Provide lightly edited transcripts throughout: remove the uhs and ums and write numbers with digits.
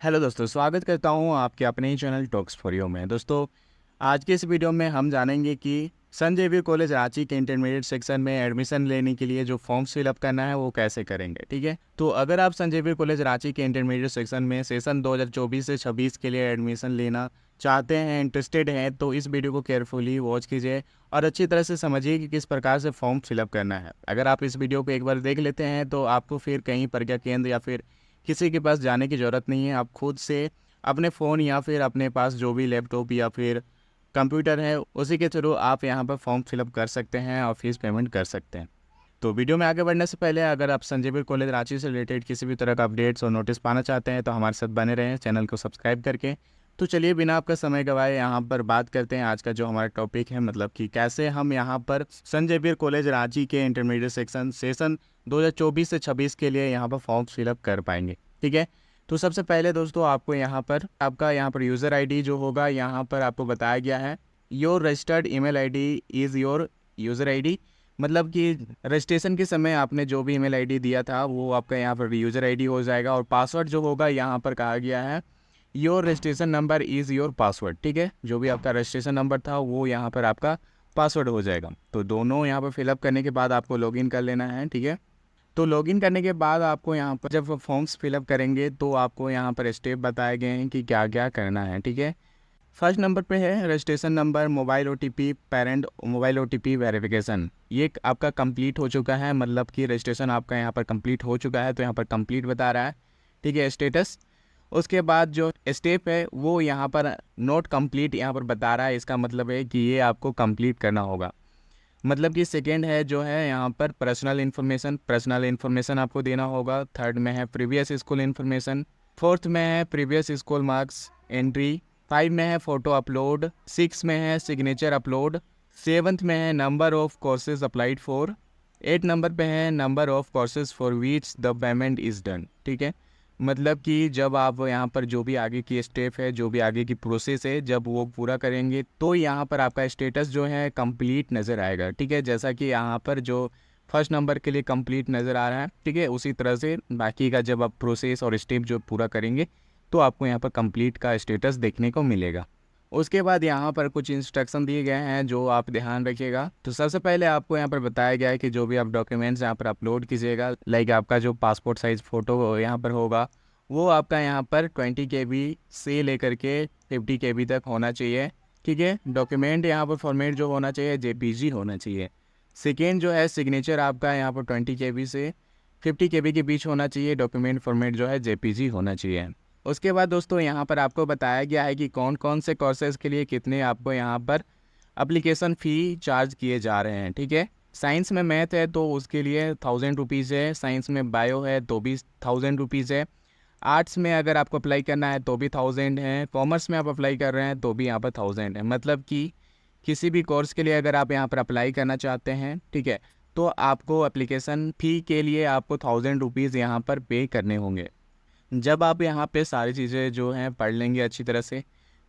Hello दोस्तों, स्वागत करता हूं आपके अपने ही चैनल टॉक्स फॉर यू में। दोस्तों, आज के इस वीडियो में हम जानेंगे कि संत जेवियर कॉलेज रांची के इंटरमीडिएट सेक्शन में एडमिशन लेने के लिए जो फॉर्म्स फिलअप करना है वो कैसे करेंगे। ठीक है, तो अगर आप संत जेवियर कॉलेज रांची के इंटरमीडिएट सेक्शन में सेशन 2024 से 26 के लिए एडमिशन लेना चाहते हैं, इंटरेस्टेड हैं, तो इस वीडियो को केयरफुली वॉच कीजिए और अच्छी तरह से समझिए कि किस प्रकार से फॉर्म फिलअप करना है। अगर आप इस वीडियो को एक बार देख लेते हैं तो आपको फिर कहीं प्रज्ञा केंद्र या फिर किसी के पास जाने की ज़रूरत नहीं है। आप खुद से अपने फ़ोन या फिर अपने पास जो भी लैपटॉप या फिर कंप्यूटर है उसी के थ्रू आप यहाँ पर फॉर्म फिलअप कर सकते हैं और फीस पेमेंट कर सकते हैं। तो वीडियो में आगे बढ़ने से पहले अगर आप संत जेवियर कॉलेज रांची से रिलेटेड किसी भी तरह का अपडेट्स और नोटिस पाना चाहते हैं तो हमारे साथ बने रहें चैनल को सब्सक्राइब करके। तो चलिए बिना आपका समय गवाए यहाँ पर बात करते हैं आज का जो हमारा टॉपिक है, मतलब कि कैसे हम यहाँ पर संत जेवियर कॉलेज रांची के इंटरमीडिएट सेशन 2024 से 26 के लिए यहाँ पर फॉर्म फिलअप कर पाएंगे। ठीक है, तो सबसे पहले दोस्तों आपको यहाँ पर आपका यूज़र आईडी जो होगा यहाँ पर आपको बताया गया है your registered email ID is your user ID. मतलब कि रजिस्ट्रेशन के समय आपने जो भी ईमेल आईडी दिया था वो आपका यहाँ पर यूज़र आईडी हो जाएगा और पासवर्ड जो होगा यहाँ पर कहा गया है your registration number is your password. ठीक है, जो भी आपका रजिस्ट्रेशन नंबर था वो यहाँ पर आपका पासवर्ड हो जाएगा। तो दोनों यहाँ पर फिलअप करने के बाद आपको लॉगिन कर लेना है। ठीक है, तो लॉगिन करने के बाद आपको यहाँ पर जब फॉर्म्स फिलअप करेंगे तो आपको यहाँ पर स्टेप बताए गए हैं कि क्या क्या करना है। ठीक है, फर्स्ट नंबर पे है registration number, mobile OTP, parent mobile OTP verification. ये आपका कंप्लीट हो चुका है, मतलब कि रजिस्ट्रेशन आपका यहाँ पर कंप्लीट हो चुका है तो यहाँ पर कंप्लीट बता रहा है। ठीक है, स्टेटस। उसके बाद जो स्टेप है वो यहाँ पर नोट कंप्लीट यहाँ पर बता रहा है। इसका मतलब है कि ये आपको कंप्लीट करना होगा। मतलब कि सेकेंड है जो है यहाँ पर पर्सनल इन्फॉर्मेशन आपको देना होगा। थर्ड में है प्रीवियस स्कूल इन्फॉर्मेशन। फोर्थ में है प्रीवियस स्कूल मार्क्स एंट्री। 5 में है फ़ोटो अपलोड। 6 में है सिग्नेचर अपलोड। 7th में है number of courses applied for. 8 number पे है number of courses for which the payment is done. ठीक है, मतलब कि जब आप यहाँ पर जो भी आगे की स्टेप है, जो भी आगे की प्रोसेस है, जब वो पूरा करेंगे तो यहाँ पर आपका स्टेटस जो है कंप्लीट नज़र आएगा। ठीक है, जैसा कि यहाँ पर जो फर्स्ट नंबर के लिए कंप्लीट नज़र आ रहा है। ठीक है, उसी तरह से बाकी का जब आप प्रोसेस और स्टेप जो पूरा करेंगे तो आपको यहाँ पर कंप्लीट का स्टेटस देखने को मिलेगा। उसके बाद यहाँ पर कुछ इंस्ट्रक्शन दिए गए हैं जो आप ध्यान रखिएगा। तो सबसे पहले आपको यहाँ पर बताया गया है कि जो भी आप डॉक्यूमेंट्स यहाँ पर अपलोड कीजिएगा, लाइक आपका जो पासपोर्ट साइज़ फ़ोटो यहाँ पर होगा वो आपका यहाँ पर 20 KB से लेकर के 50 KB तक होना चाहिए। ठीक है, डॉक्यूमेंट यहाँ पर फॉर्मेट जो होना चाहिए JPG होना चाहिए। सेकेंड जो है सिग्नेचर आपका यहाँ पर 20 KB से 50 KB के बीच होना चाहिए। डॉक्यूमेंट फॉर्मेट जो है JPG होना चाहिए। उसके बाद दोस्तों यहाँ पर आपको बताया गया है कि कौन कौन से कोर्सेज़ के लिए कितने आपको यहाँ पर एप्लीकेशन फ़ी चार्ज किए जा रहे हैं। ठीक है, साइंस में मैथ है तो उसके लिए 1000 रुपीज़ है। साइंस में बायो है तो भी 1000 रुपीज़ है। आर्ट्स में अगर आपको अप्लाई करना है तो भी 1000 है। कॉमर्स में आप अप्लाई कर रहे हैं तो भी यहाँ पर 1000 है। मतलब कि किसी भी कोर्स के लिए अगर आप यहाँ पर अप्लाई करना चाहते हैं, ठीक है, तो आपको एप्लीकेशन फ़ी के लिए आपको 1000 रुपीज़ यहाँ पर पे करने होंगे। जब आप यहाँ पे सारी चीज़ें जो हैं पढ़ लेंगे अच्छी तरह से,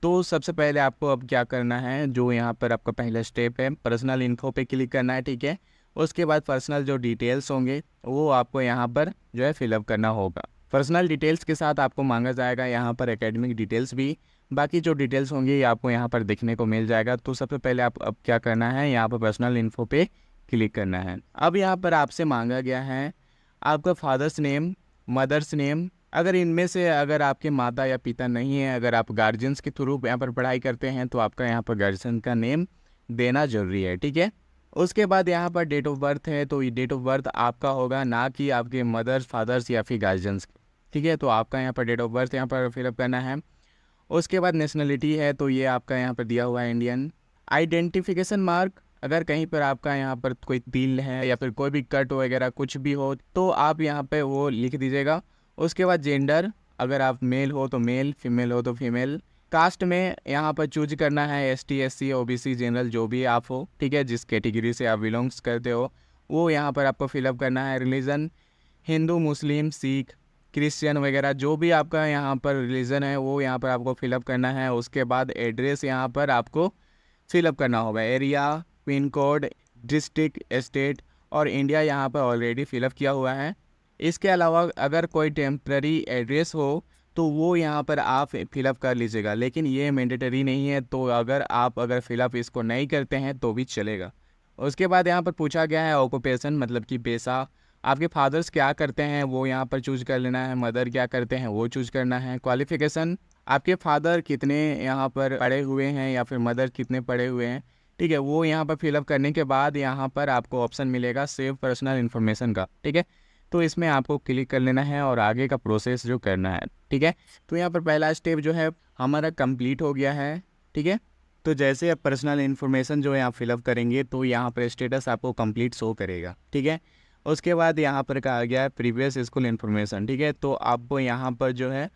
तो सबसे पहले आपको अब क्या करना है, जो यहाँ पर आपका पहला स्टेप है पर्सनल इन्फो पे क्लिक करना है। ठीक है, उसके बाद पर्सनल जो डिटेल्स होंगे वो आपको यहाँ पर जो है फिलअप करना होगा। पर्सनल डिटेल्स के साथ आपको मांगा जाएगा यहाँ पर एकेडमिक डिटेल्स भी। बाकी जो डिटेल्स होंगे ये आपको यहाँ पर देखने को मिल जाएगा। तो सबसे पहले आप अब क्या करना है, यहाँ पर पर्सनल इन्फो पे क्लिक करना है। अब यहाँ पर आपसे मांगा गया है आपका फादर्स नेम, मदर्स नेम। अगर इनमें से अगर आपके माता या पिता नहीं है, अगर आप गार्जियंस के थ्रू यहाँ पर पढ़ाई करते हैं तो आपका यहाँ पर गार्जियन का नेम देना जरूरी है। ठीक है, उसके बाद यहाँ पर डेट ऑफ बर्थ है तो ये डेट ऑफ बर्थ आपका होगा, ना कि आपके मदर्स, फादर्स या फिर गार्जियंस। ठीक है, तो आपका यहाँ पर डेट ऑफ बर्थ यहाँ पर फिलअप करना है। उसके बाद नेशनलिटी है तो ये आपका यहाँ पर दिया हुआ है इंडियन। आइडेंटिफिकेशन मार्क, अगर कहीं पर आपका यहाँ पर कोई तिल है या फिर कोई भी कट वगैरह कुछ भी हो तो आप यहाँ पे वो लिख दीजिएगा। उसके बाद जेंडर, अगर आप मेल हो तो मेल, फीमेल हो तो फीमेल। कास्ट में यहाँ पर चूज करना है ST SC OBC जनरल, जो भी आप हो। ठीक है, जिस कैटेगरी से आप बिलोंग्स करते हो वो यहाँ पर आपको फिलअप करना है। रिलीजन हिंदू, मुस्लिम, सिख, क्रिश्चियन वगैरह जो भी आपका यहाँ पर रिलीजन है वो यहाँ पर आपको फिलअप करना है। उसके बाद एड्रेस यहाँ पर आपको फिलअप करना होगा। Area, pin code, district, state और इंडिया यहाँ पर ऑलरेडी फिलअप किया हुआ है। इसके अलावा अगर कोई टेम्प्ररी एड्रेस हो तो वो यहाँ पर आप फिलअप कर लीजिएगा, लेकिन ये मैंडेटरी नहीं है। तो अगर फिलअप इसको नहीं करते हैं तो भी चलेगा। उसके बाद यहाँ पर पूछा गया है ऑक्यूपेशन, मतलब कि पेशा। आपके फादर्स क्या करते हैं वो यहाँ पर चूज कर लेना है, मदर क्या करते हैं वो चूज करना है। क्वालिफिकेशन, आपके फादर कितने यहाँ पर पढ़े हुए हैं या फिर मदर कितने पढ़े हुए हैं, ठीक है, वो यहाँ पर फिलअप करने के बाद यहाँ पर आपको ऑप्शन मिलेगा सेव पर्सनल इन्फॉर्मेशन का, ठीक है। तो इसमें आपको क्लिक कर लेना है और आगे का प्रोसेस जो करना है, ठीक है। तो यहाँ पर पहला स्टेप जो है हमारा कंप्लीट हो गया है, ठीक है। तो जैसे आप पर्सनल इन्फॉर्मेशन जो है आप फिलअप करेंगे तो यहाँ पर स्टेटस आपको कंप्लीट शो करेगा, ठीक है। उसके बाद यहाँ पर कहा गया है प्रीवियस स्कूल इन्फॉर्मेशन, ठीक है। तो आपको यहाँ पर जो है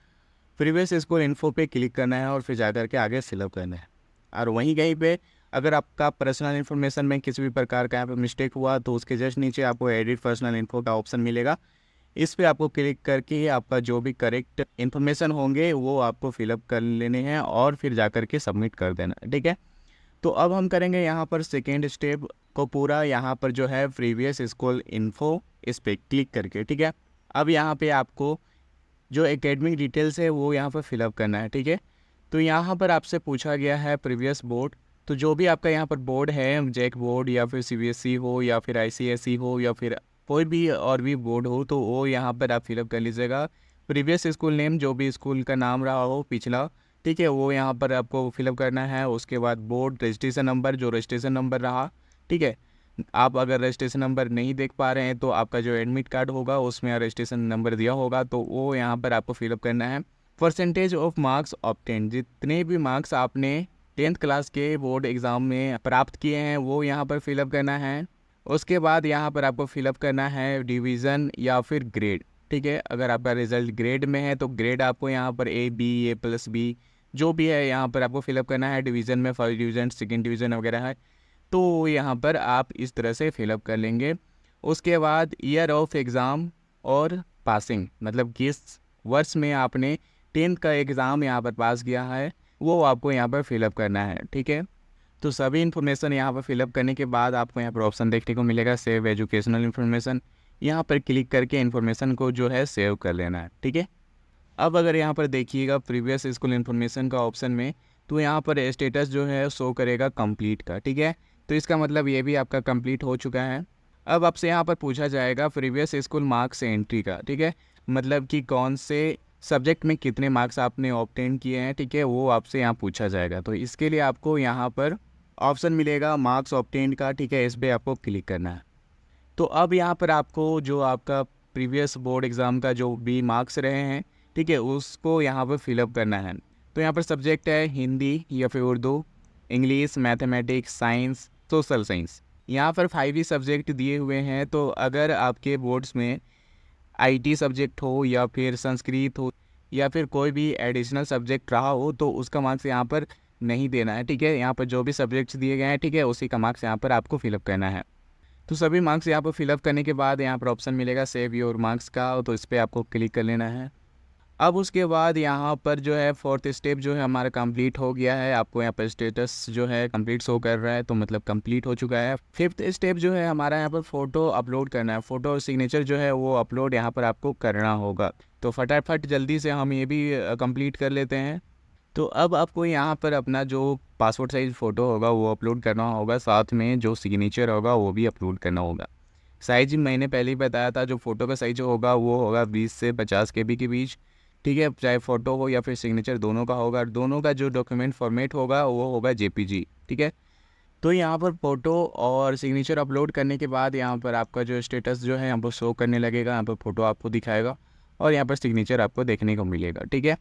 प्रीवियस स्कूल इन्फो पे क्लिक करना है और फिर जा कर के आगे फिलअप करना है। और वहीं कहीं पे अगर आपका पर्सनल इन्फॉर्मेशन में किसी भी प्रकार का यहाँ पर मिस्टेक हुआ तो उसके जस्ट नीचे आपको एडिट पर्सनल इन्फो का ऑप्शन मिलेगा। इस पे आपको क्लिक करके आपका जो भी करेक्ट इन्फॉर्मेशन होंगे वो आपको फिलअप कर लेने हैं और फिर जा कर के सबमिट कर देना, ठीक है। तो अब हम करेंगे यहाँ पर सेकेंड स्टेप को पूरा, यहाँ पर जो है प्रीवियस स्कूल इन्फो इस पर क्लिक करके, ठीक है। अब यहाँ पे आपको जो एकेडमिक डिटेल्स है वो यहाँ पर फिलअप करना है, ठीक है। तो यहाँ पर आपसे पूछा गया है प्रीवियस बोर्ड, तो जो भी आपका यहाँ पर बोर्ड है, जैक बोर्ड या फिर सीबीएसई हो या फिर आईसीएसई हो या फिर कोई भी और भी बोर्ड हो, तो वो यहाँ पर आप फिलअप कर लीजिएगा। प्रीवियस स्कूल नेम, जो भी स्कूल का नाम रहा हो पिछला, ठीक है, वो यहाँ पर आपको फिलअप करना है। उसके बाद बोर्ड रजिस्ट्रेशन नंबर, जो रजिस्ट्रेशन नंबर रहा, ठीक है। आप अगर रजिस्ट्रेशन नंबर नहीं देख पा रहे हैं तो आपका जो एडमिट कार्ड होगा उसमें रजिस्ट्रेशन नंबर दिया होगा, तो वो यहाँ पर आपको फिलअप करना है। परसेंटेज ऑफ मार्क्स ऑब्टेन, जितने भी मार्क्स आपने 10th क्लास के बोर्ड एग्ज़ाम में प्राप्त किए हैं वो यहाँ पर फिलअप करना है। उसके बाद यहाँ पर आपको फिलअप करना है डिवीज़न या फिर ग्रेड, ठीक है। अगर आपका रिजल्ट ग्रेड में है तो ग्रेड आपको यहाँ पर A+B जो भी है यहाँ पर आपको फिलअप करना है। डिवीज़न में फर्स्ट डिवीज़न, सेकेंड डिवीज़न वगैरह है, तो यहाँ पर आप इस तरह से फिलअप कर लेंगे। उसके बाद ईयर ऑफ एग्ज़ाम और पासिंग, मतलब किस वर्ष में आपने 10th का एग्ज़ाम यहाँ पर पास किया है वो आपको यहाँ पर फिलअप करना है, ठीक है। तो सभी इन्फॉर्मेशन यहाँ पर फिलअप करने के बाद आपको यहाँ पर ऑप्शन देखने को मिलेगा सेव एजुकेशनल इन्फॉर्मेशन। यहाँ पर क्लिक करके इन्फॉर्मेशन को जो है सेव कर लेना है, ठीक है। अब अगर यहाँ पर देखिएगा प्रीवियस स्कूल इन्फॉर्मेशन का ऑप्शन में, तो यहाँ पर स्टेटस जो है शो करेगा कंप्लीट का, ठीक है। तो इसका मतलब ये भी आपका कंप्लीट हो चुका है। अब आपसे यहाँ पर पूछा जाएगा प्रीवियस स्कूल मार्क्स एंट्री का, ठीक है, मतलब कि कौन से सब्जेक्ट में कितने मार्क्स आपने ऑब्टेन किए हैं, ठीक है, वो आपसे यहाँ पूछा जाएगा। तो इसके लिए आपको यहाँ पर ऑप्शन मिलेगा मार्क्स ऑब्टेन का, ठीक है, इस पर आपको क्लिक करना है। तो अब यहाँ पर आपको जो आपका प्रीवियस बोर्ड एग्ज़ाम का जो भी मार्क्स रहे हैं, ठीक है, उसको यहाँ पर फिलअप करना है। तो यहाँ पर सब्जेक्ट है हिंदी या फिर Urdu, English, mathematics, science, social science. यहाँ पर 5 ही सब्जेक्ट दिए हुए हैं। तो अगर आपके बोर्ड्स में आईटी सब्जेक्ट हो या फिर संस्कृत हो या फिर कोई भी एडिशनल सब्जेक्ट रहा हो तो उसका मार्क्स यहाँ पर नहीं देना है, ठीक है। यहाँ पर जो भी सब्जेक्ट्स दिए गए हैं, ठीक है, उसी का मार्क्स यहाँ पर आपको फिलअप करना है। तो सभी मार्क्स यहाँ पर फिलअप करने के बाद यहाँ पर ऑप्शन मिलेगा सेव योर मार्क्स का, तो इस पर आपको क्लिक कर लेना है। अब उसके बाद यहाँ पर जो है 4th स्टेप जो है हमारा कंप्लीट हो गया है। आपको यहाँ पर स्टेटस जो है कंप्लीट शो कर रहा है, तो मतलब कंप्लीट हो चुका है। 5th स्टेप जो है हमारा यहाँ पर फ़ोटो अपलोड करना है। फ़ोटो और सिग्नेचर जो है वो अपलोड यहाँ पर आपको करना होगा। तो फटाफट जल्दी से हम ये भी कंप्लीट कर लेते हैं। तो अब आपको यहाँ पर अपना जो पासपोर्ट साइज़ फ़ोटो होगा वो अपलोड करना होगा, साथ में जो सिग्नेचर होगा वो भी अपलोड करना होगा। साइज मैंने पहले ही बताया था, जो फ़ोटो का साइज होगा वो होगा 20 से 50 KB के बीच, ठीक है। चाहे फ़ोटो हो या फिर सिग्नेचर दोनों का होगा। दोनों का जो डॉक्यूमेंट फॉर्मेट होगा वो होगा JPG, ठीक है। तो यहाँ पर फ़ोटो और सिग्नेचर अपलोड करने के बाद यहाँ पर आपका जो स्टेटस जो है यहाँ पर शो करने लगेगा। यहाँ पर फ़ोटो आपको दिखाएगा और यहाँ पर सिग्नेचर आपको देखने को मिलेगा, ठीक है।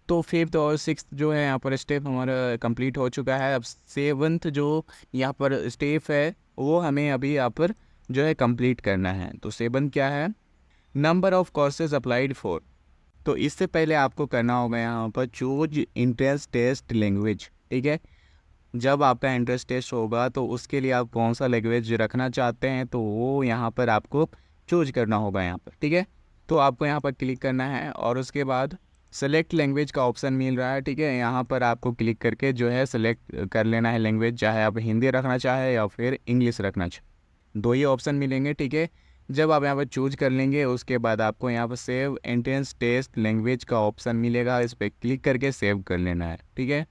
तो 5th और 6th जो है यहाँ पर स्टेप हमारा कंप्लीट हो चुका है। अब 7th जो यहाँ पर स्टेप है वो हमें अभी यहाँ पर जो है कंप्लीट करना है। तो 7th क्या है, number of courses applied for. तो इससे पहले आपको करना होगा यहाँ पर चूज इंट्रेंस टेस्ट लैंग्वेज, ठीक है। जब आपका इंट्रेंस टेस्ट होगा तो उसके लिए आप कौन सा लैंग्वेज रखना चाहते हैं तो वो यहाँ पर आपको चूज करना होगा यहाँ पर, ठीक है। तो आपको यहाँ पर क्लिक करना है और उसके बाद सेलेक्ट लैंग्वेज का ऑप्शन मिल रहा है, ठीक है। यहाँ पर आपको क्लिक करके जो है सेलेक्ट कर लेना है लैंग्वेज, चाहे आप हिंदी रखना चाहे या फिर इंग्लिश रखना चाहे, 2 ही ऑप्शन मिलेंगे, ठीक है। जब आप यहाँ पर चूज कर लेंगे उसके बाद आपको यहाँ पर सेव एंट्रेंस टेस्ट लैंग्वेज का ऑप्शन मिलेगा, इस पर क्लिक करके सेव कर लेना है। ठीक है,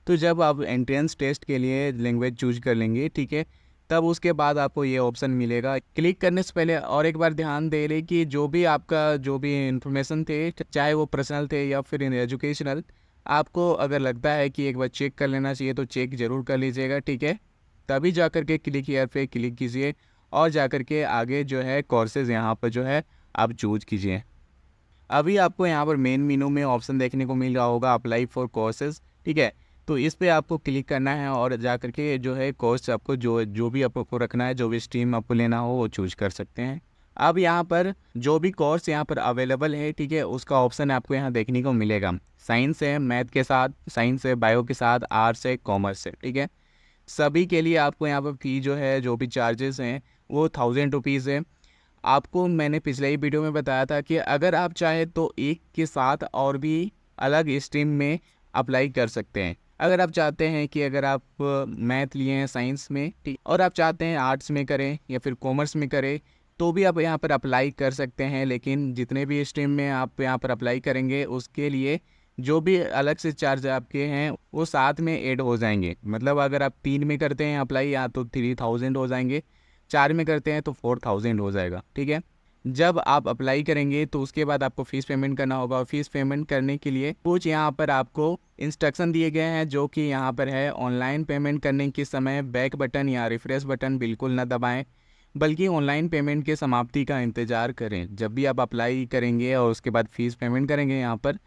तो जब आप एंट्रेंस टेस्ट के लिए लैंग्वेज चूज कर लेंगे, ठीक है, तब उसके बाद आपको ये ऑप्शन मिलेगा। क्लिक करने से पहले और एक बार ध्यान दे रहे कि जो भी आपका जो भी इन्फॉर्मेशन थे, चाहे वो पर्सनल थे या फिर एजुकेशनल, आपको अगर लगता है कि एक बार चेक कर लेना चाहिए तो चेक ज़रूर कर लीजिएगा। ठीक है, तभी जा कर के क्लिक हियर पे क्लिक कीजिए और जा कर के आगे जो है कोर्सेज़ यहाँ पर जो है आप चूज कीजिए। अभी आपको यहाँ पर मेन मेनू में ऑप्शन देखने को मिल रहा होगा अप्लाई फॉर कोर्सेज। ठीक है, तो इस पे आपको क्लिक करना है और जा करके जो है कोर्स आपको जो जो भी आपको रखना है, जो भी स्ट्रीम आपको लेना हो वो चूज कर सकते हैं। अब यहाँ पर जो भी कोर्स यहाँ पर अवेलेबल है, ठीक है, उसका ऑप्शन आपको यहाँ देखने को मिलेगा। साइंस है मैथ के साथ, साइंस है बायो के साथ, आर्ट्स है कॉमर्स है। ठीक है, सभी के लिए आपको यहाँ पर फी जो है, जो भी चार्जेस हैं वो 1000 रुपीज़ है। आपको मैंने पिछले ही वीडियो में बताया था कि अगर आप चाहें तो एक के साथ और भी अलग स्ट्रीम में अप्लाई कर सकते हैं। अगर आप चाहते हैं कि अगर आप मैथ लिए हैं साइंस में, ठीक, और आप चाहते हैं आर्ट्स में करें या फिर कॉमर्स में करें, तो भी आप यहाँ पर अप्लाई कर सकते हैं। लेकिन जितने भी स्ट्रीम में आप यहाँ पर अप्लाई करेंगे उसके लिए जो भी अलग से चार्ज आपके हैं वो साथ में ऐड हो जाएंगे। मतलब अगर आप 3 में करते हैं अप्लाई या तो 3000 हो जाएंगे, 4 में करते हैं तो 4000 हो जाएगा। ठीक है, जब आप अप्लाई करेंगे तो उसके बाद आपको फ़ीस पेमेंट करना होगा और फीस पेमेंट करने के लिए कुछ यहाँ पर आपको इंस्ट्रक्शन दिए गए हैं, जो कि यहाँ पर है ऑनलाइन पेमेंट करने के समय बैक बटन या रिफ्रेश बटन बिल्कुल ना दबाएं, बल्कि ऑनलाइन पेमेंट के समाप्ति का इंतज़ार करें। जब भी आप अप्लाई करेंगे और उसके बाद फ़ीस पेमेंट करेंगे यहाँ पर,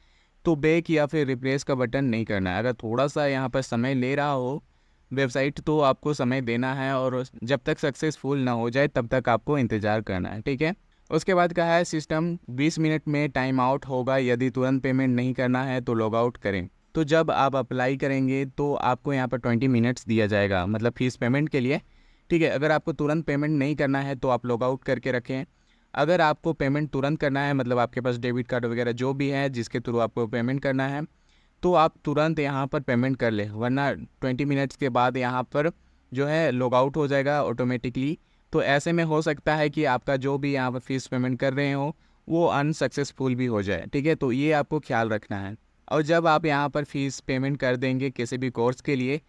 तो बैक या फिर रिप्लेस का बटन नहीं करना है। अगर थोड़ा सा यहाँ पर समय ले रहा हो वेबसाइट तो आपको समय देना है और जब तक सक्सेसफुल ना हो जाए तब तक आपको इंतज़ार करना है। ठीक है, उसके बाद कहा है सिस्टम 20 मिनट में टाइम आउट होगा, यदि तुरंत पेमेंट नहीं करना है तो लॉग आउट करें। तो जब आप अप्लाई करेंगे तो आपको यहाँ पर 20 मिनट्स दिया जाएगा, मतलब फ़ीस पेमेंट के लिए। ठीक है, अगर आपको तुरंत पेमेंट नहीं करना है तो आप लॉग आउट करके रखें। अगर आपको पेमेंट तुरंत करना है, मतलब आपके पास डेबिट कार्ड वगैरह जो भी है जिसके थ्रू आपको पेमेंट करना है, तो आप तुरंत यहाँ पर पेमेंट कर लें, वरना 20 मिनट्स के बाद यहाँ पर जो है लॉग आउट हो जाएगा ऑटोमेटिकली। तो ऐसे में हो सकता है कि आपका जो भी यहाँ पर फीस पेमेंट कर रहे हो वो अनसक्सेसफुल भी हो जाए। ठीक है, तो ये आपको ख्याल रखना है। और जब आप यहाँ पर फीस पेमेंट कर देंगे किसी भी कोर्स के लिए,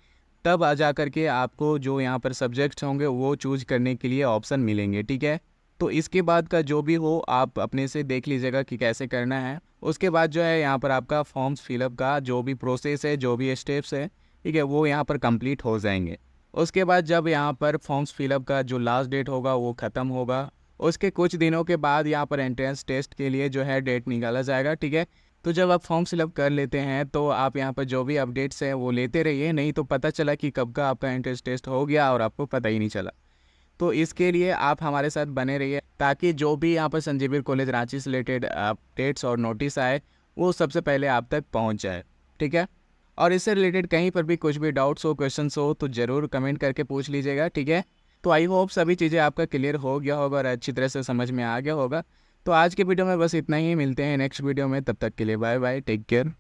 तब आ जा कर के आपको जो यहाँ पर सब्जेक्ट्स होंगे वो चूज करने के लिए ऑप्शन मिलेंगे। ठीक है, तो इसके बाद का जो भी हो आप अपने से देख लीजिएगा कि कैसे करना है। उसके बाद जो है यहाँ पर आपका फॉर्म्स फिलअप का जो भी प्रोसेस है, जो भी स्टेप्स है, ठीक है, वो यहाँ पर कंप्लीट हो जाएंगे। उसके बाद जब यहाँ पर फॉर्म्स फिलअप का जो लास्ट डेट होगा वो ख़त्म होगा, उसके कुछ दिनों के बाद यहाँ पर एंट्रेंस टेस्ट के लिए जो है डेट निकाला जाएगा। ठीक है, तो जब आप फॉर्म फिलअप कर लेते हैं तो आप यहाँ पर जो भी अपडेट्स हैं वो लेते रहिए, नहीं तो पता चला कि कब का आपका एंट्रेंस टेस्ट हो गया और आपको पता ही नहीं चला। तो इसके लिए आप हमारे साथ बने रहिए ताकि जो भी यहाँ पर संजीवनी कॉलेज रांची से रिलेटेड अपडेट्स और नोटिस आए वो सबसे पहले आप तक पहुँच जाए। ठीक है, और इससे रिलेटेड कहीं पर भी कुछ भी डाउट्स हो, क्वेश्चंस हो तो ज़रूर कमेंट करके पूछ लीजिएगा। ठीक है, तो आई होप सभी चीज़ें आपका क्लियर हो गया होगा और अच्छी तरह से समझ में आ गया होगा। तो आज के वीडियो में बस इतना ही, मिलते हैं नेक्स्ट वीडियो में, तब तक के लिए बाय बाय, टेक केयर।